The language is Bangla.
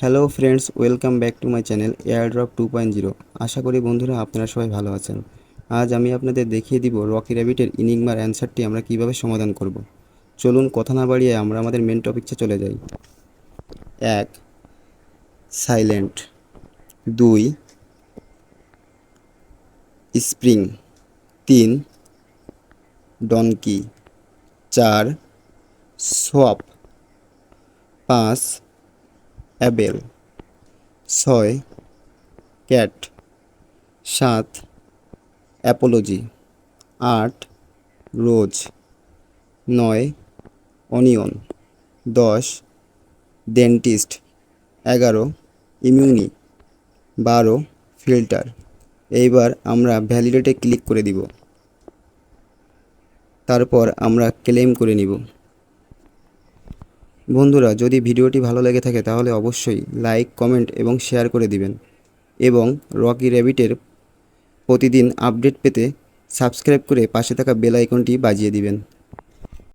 Hello friends, welcome back to my channel airdrop 2.0। আশা করি বন্ধুরা আপনারা সবাই ভালো আছেন। আজ আমি আপনাদের দেখিয়ে দিব রকি র্যাবিটের ইনিগমার অ্যান্সারটি আমরা কিভাবে সমাধান করব। চলুন কথা না বাড়িয়ে আমরা আমাদের মেন টপিকসে চলে যাই। 1. Silent. 2. Spring. 3. Donkey. 4. Swap. 5. Able. 6. Cat. 7. Apology. 8. Rose. 9. Onion. 10. Dentist. 11. Immune. 12. Filter. এইবার আমরা ভ্যালিডেটে ক্লিক করে দিব, তারপর আমরা ক্লেম করে নিব। বন্ধুরা, যদি ভিডিওটি ভালো লেগে থাকে তাহলে অবশ্যই লাইক, কমেন্ট এবং শেয়ার করে দিবেন এবং রকি র্যাবিটের প্রতিদিন আপডেট পেতে সাবস্ক্রাইব করে পাশে থাকা বেল আইকনটি বাজিয়ে দিবেন।